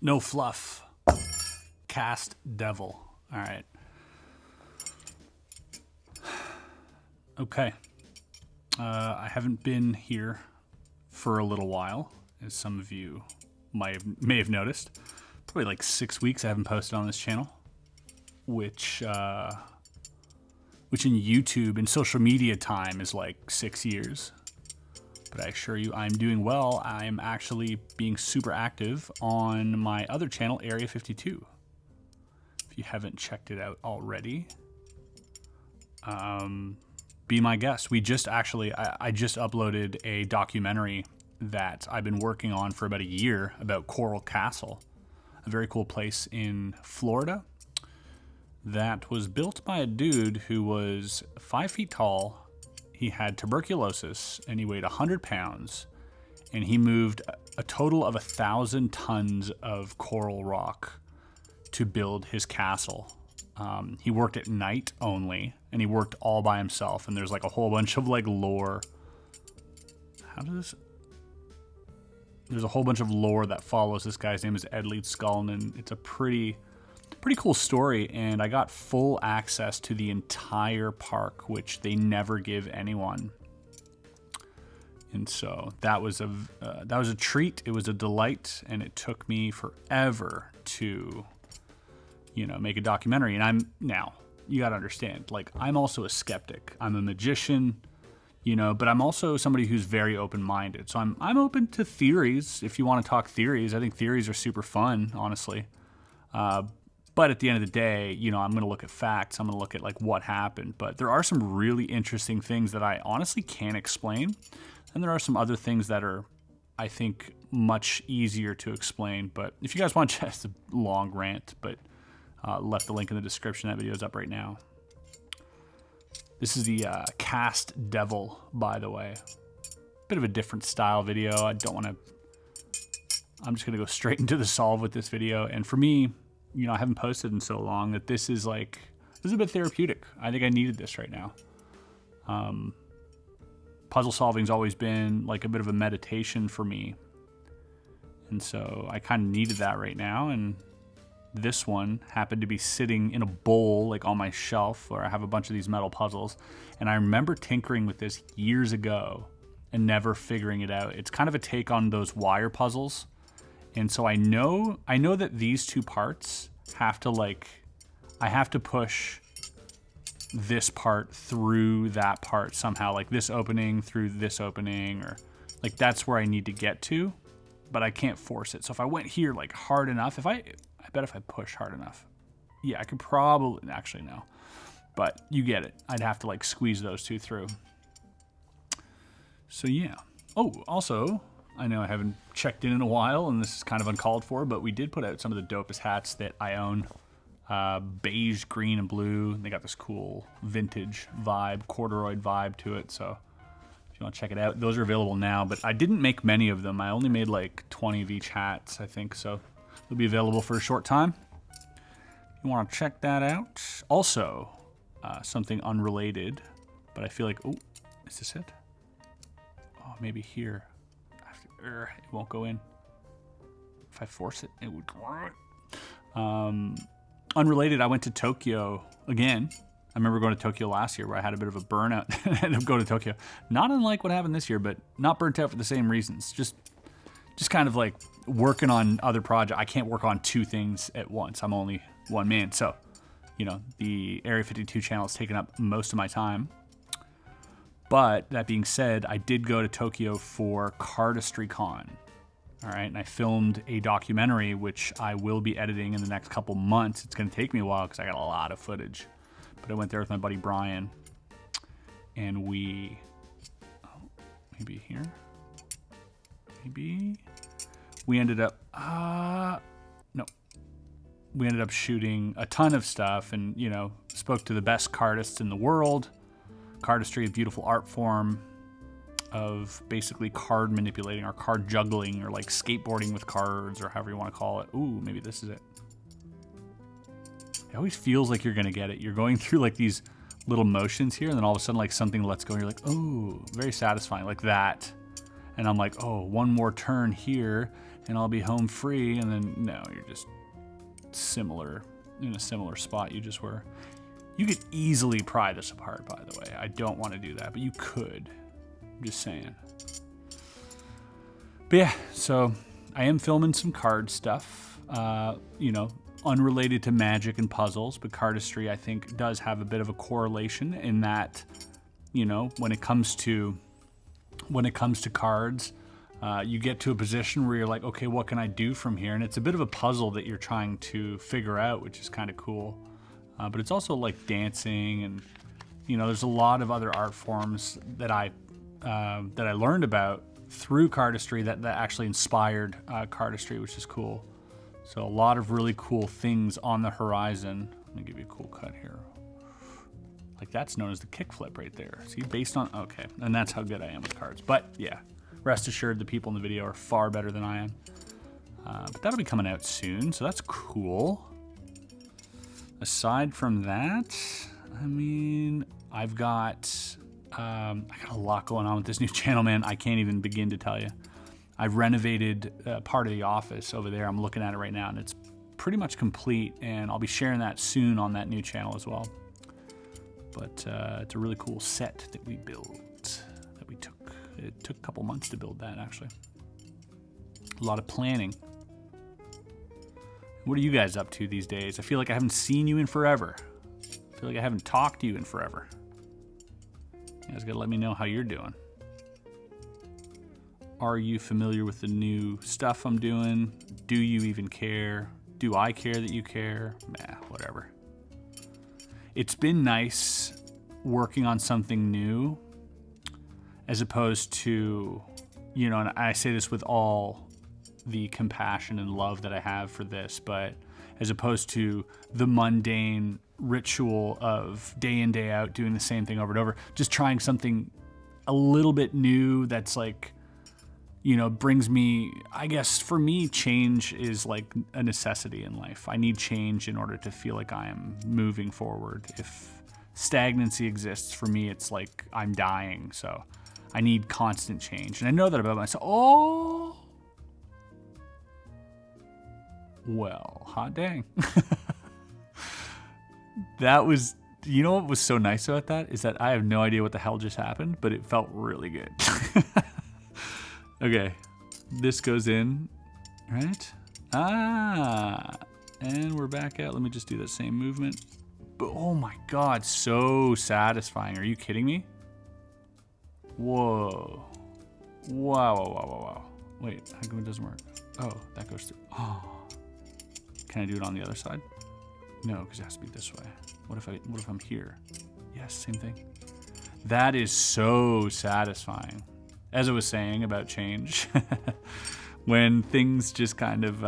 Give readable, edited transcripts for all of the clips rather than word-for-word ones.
No fluff. Cast devil. All right. Okay. I haven't been here for a little while, as some of you may have noticed. Probably like 6 weeks I haven't posted on this channel, which in YouTube and social media time is like 6 years. But I assure you, I'm doing well. I'm actually being super active on my other channel, Area 52. If you haven't checked it out already, be my guest. We just actually, I just uploaded a documentary that I've been working on for about a year about Coral Castle, a very cool place in Florida that was built by a dude who was 5 feet tall. He had tuberculosis and he weighed 100 pounds, and he moved a total of 1,000 tons of coral rock to build his castle. He worked at night only, and he worked all by himself. And there's like a whole bunch of like lore. There's a whole bunch of lore that follows this guy's name is Edleed Scullin, and it's a pretty cool story. And I got full access to the entire park, which they never give anyone. And so that was a treat. It was a delight, and it took me forever to, make a documentary. And you got to understand, like, I'm also a skeptic. I'm a magician, but I'm also somebody who's very open-minded. So I'm open to theories. If you want to talk theories, I think theories are super fun, honestly. But at the end of the day, I'm going to look at facts. I'm going to look at like what happened. But there are some really interesting things that I honestly can't explain. And there are some other things that are, I think, much easier to explain. But if you guys want to just a long rant, but left the link in the description. That video is up right now. This is the Cast Devil, by the way. Bit of a different style video. I'm just going to go straight into the solve with this video. And for me, I haven't posted in so long that this is a bit therapeutic. I think I needed this right now. Puzzle solving's always been like a bit of a meditation for me. And so I kind of needed that right now. And this one happened to be sitting in a bowl, like on my shelf, where I have a bunch of these metal puzzles. And I remember tinkering with this years ago and never figuring it out. It's kind of a take on those wire puzzles. And so I know that these two parts have to I have to push this part through that part somehow, like this opening through this opening, or like that's where I need to get to, but I can't force it. So if I went here like hard enough, I bet if I push hard enough, yeah, I could probably, actually no, but you get it. I'd have to like squeeze those two through. So yeah. Oh, also, I know I haven't checked in a while, and this is kind of uncalled for, but we did put out some of the dopest hats that I own. Beige, green, and blue. They got this cool vintage vibe, corduroy vibe to it. So if you want to check it out, those are available now. But I didn't make many of them. I only made like 20 of each hats, I think. So they'll be available for a short time. You want to check that out. Also, something unrelated, but I feel like, oh, is this it? Oh, maybe here. It won't go in. If I force it, it would. Unrelated, I went to Tokyo again. I remember going to Tokyo last year where I had a bit of a burnout and ended up going to Tokyo. Not unlike what happened this year, but not burnt out for the same reasons. Just kind of like working on other projects. I can't work on two things at once. I'm only one man. So, the Area 52 channel has taken up most of my time. But that being said, I did go to Tokyo for Cardistry Con. All right, and I filmed a documentary, which I will be editing in the next couple months. It's going to take me a while because I got a lot of footage. But I went there with my buddy Brian, and maybe here? Maybe? We ended up, no. We ended up shooting a ton of stuff and, spoke to the best cardists in the world. Cardistry, a beautiful art form of basically card manipulating or card juggling or like skateboarding with cards or however you want to call it. Ooh, maybe this is it. It always feels like you're going to get it. You're going through like these little motions here, and then all of a sudden like something lets go and you're like, oh, very satisfying, like that. And I'm like, oh, one more turn here, and I'll be home free. And then no, you're just in a similar spot you just were. You could easily pry this apart, by the way. I don't want to do that, but you could. I'm just saying. But yeah, so I am filming some card stuff, you know, unrelated to Magic and puzzles, but cardistry I think does have a bit of a correlation in that, you know, when it comes to cards, you get to a position where you're like, okay, what can I do from here? And it's a bit of a puzzle that you're trying to figure out, which is kind of cool. But it's also like dancing, and you know, there's a lot of other art forms that I learned about through cardistry that actually inspired cardistry, which is cool. So a lot of really cool things on the horizon. Let me give you a cool cut here. Like that's known as the kickflip right there. See, based on, okay, and that's how good I am with cards. But yeah, rest assured the people in the video are far better than I am. But that'll be coming out soon, so that's cool. Aside from that, I mean, I've got I got a lot going on with this new channel, man. I can't even begin to tell you. I've renovated part of the office over there. I'm looking at it right now, and it's pretty much complete, and I'll be sharing that soon on that new channel as well. But it's a really cool set that we built, that we took. It took a couple months to build that, actually. A lot of planning. What are you guys up to these days? I feel like I haven't seen you in forever. I feel like I haven't talked to you in forever. You guys gotta let me know how you're doing. Are you familiar with the new stuff I'm doing? Do you even care? Do I care that you care? Nah, whatever. It's been nice working on something new as opposed to, you know, and I say this with all the compassion and love that I have for this, but as opposed to the mundane ritual of day in, day out, doing the same thing over and over, just trying something a little bit new that's like, you know, brings me, I guess for me, change is like a necessity in life. I need change in order to feel like I am moving forward. If stagnancy exists, for me, it's like I'm dying. So I need constant change. And I know that about myself. Oh, well, hot dang. That was, you know what was so nice about that is that I have no idea what the hell just happened, but it felt really good. Okay, this goes in, right? And we're back out. Let me just do that same movement. But oh my God, so satisfying. Are you kidding me? Whoa. Wow, wow, wow, wow, wow. Wait, how come it doesn't work? Oh, that goes through. Oh. Can I do it on the other side? No, because it has to be this way. What if I'm here? Yes, same thing. That is so satisfying. As I was saying about change, when things just kind of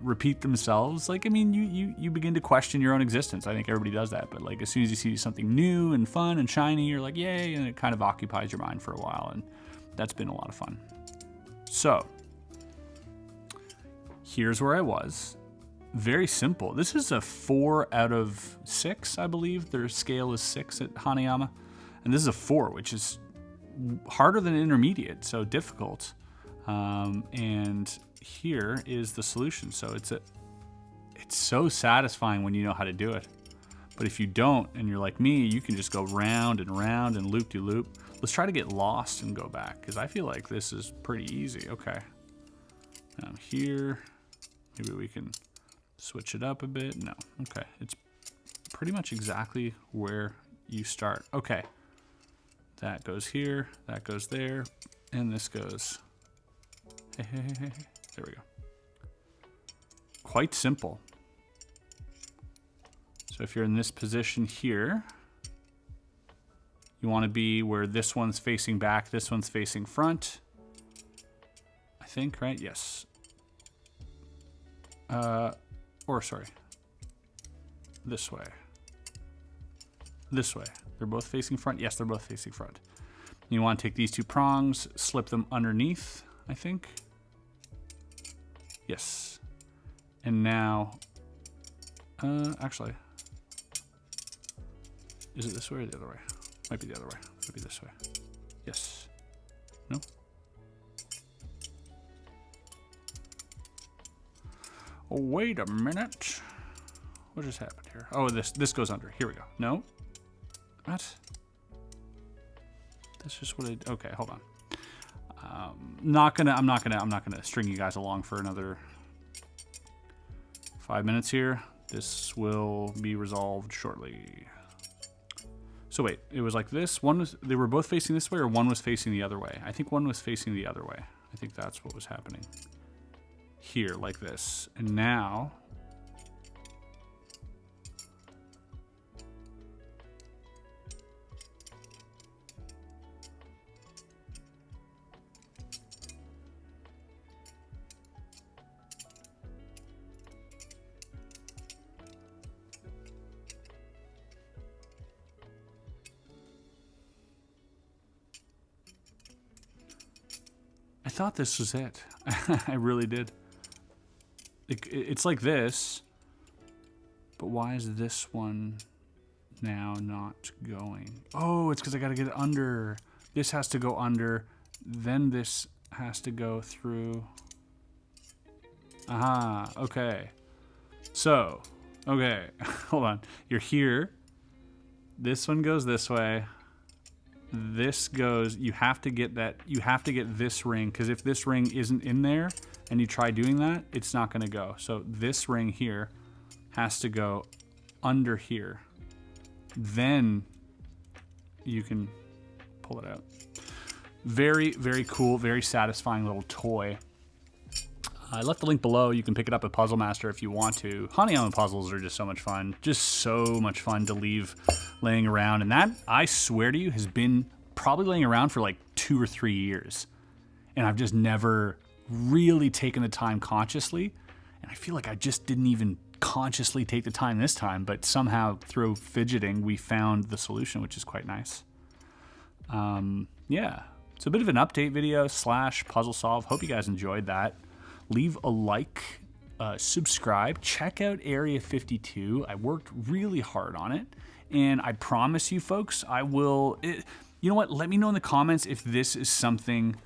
repeat themselves, like, I mean, you begin to question your own existence. I think everybody does that. But like, as soon as you see something new and fun and shiny, you're like, yay, and it kind of occupies your mind for a while. And that's been a lot of fun. So here's where I was. Very simple. This is a 4 out of 6, I believe. Their scale is 6 at Hanayama. And this is a 4, which is harder than intermediate, so difficult. And here is the solution. So it's so satisfying when you know how to do it. But if you don't, and you're like me, you can just go round and round and loop-de-loop. Let's try to get lost and go back, because I feel like this is pretty easy. Okay. Now here, maybe we can switch it up a bit. No. Okay. It's pretty much exactly where you start. Okay. That goes here, that goes there, and this goes. Hey. There we go. Quite simple. So if you're in this position here, you want to be where this one's facing back, this one's facing front. I think, right? Yes. Or sorry. This way. This way. They're both facing front. Yes, they're both facing front. You want to take these two prongs, slip them underneath, I think. Yes. And now, actually, is it this way or the other way? Might be the other way. Might be this way. Yes. No? Oh, wait a minute. What just happened here? Oh, this goes under. Here we go. No. What? That's just what I. Okay, hold on. I'm not gonna string you guys along for another 5 minutes here. This will be resolved shortly. So wait, it was like this. They were both facing this way, or one was facing the other way? I think one was facing the other way. I think that's what was happening. Here, like this. And now... I thought this was it. I really did. It's like this, but why is this one now not going? Oh, it's because I got to get it under. This has to go under, then this has to go through. Aha, okay. So, okay, hold on. You're here. This one goes this way. This goes, you have to get that, you have to get this ring, because if this ring isn't in there and you try doing that, it's not going to go. So this ring here has to go under here. Then you can pull it out. Very, very cool, very satisfying little toy. I left the link below. You can pick it up at Puzzle Master if you want to. Honey Almond puzzles are just so much fun. Just so much fun to leave laying around. And that, I swear to you, has been probably laying around for like 2 or 3 years. And I've just never really taken the time consciously. And I feel like I just didn't even consciously take the time this time. But somehow through fidgeting, we found the solution, which is quite nice. Yeah, it's a bit of an update video / puzzle solve. Hope you guys enjoyed that. Leave a like, subscribe, check out Area 52. I worked really hard on it, and I promise you folks, I will, you know what, let me know in the comments if this is something,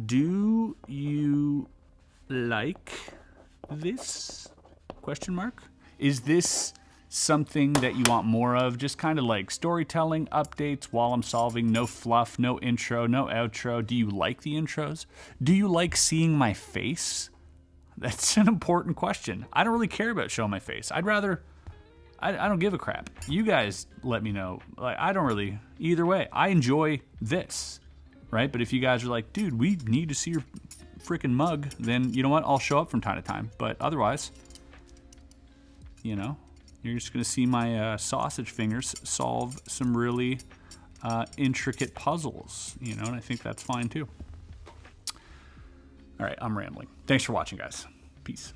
do you like this, question mark? Is this something that you want more of? Just kind of like storytelling, updates while I'm solving, no fluff, no intro, no outro. Do you like the intros? Do you like seeing my face? That's an important question. I don't really care about showing my face. I'd rather, I don't give a crap. You guys let me know. Like, I don't really, either way. I enjoy this, right? But if you guys are like, dude, we need to see your freaking mug, then you know what? I'll show up from time to time. But otherwise, you know, you're just gonna see my sausage fingers solve some really intricate puzzles, you know, and I think that's fine too. All right, I'm rambling. Thanks for watching, guys. Peace.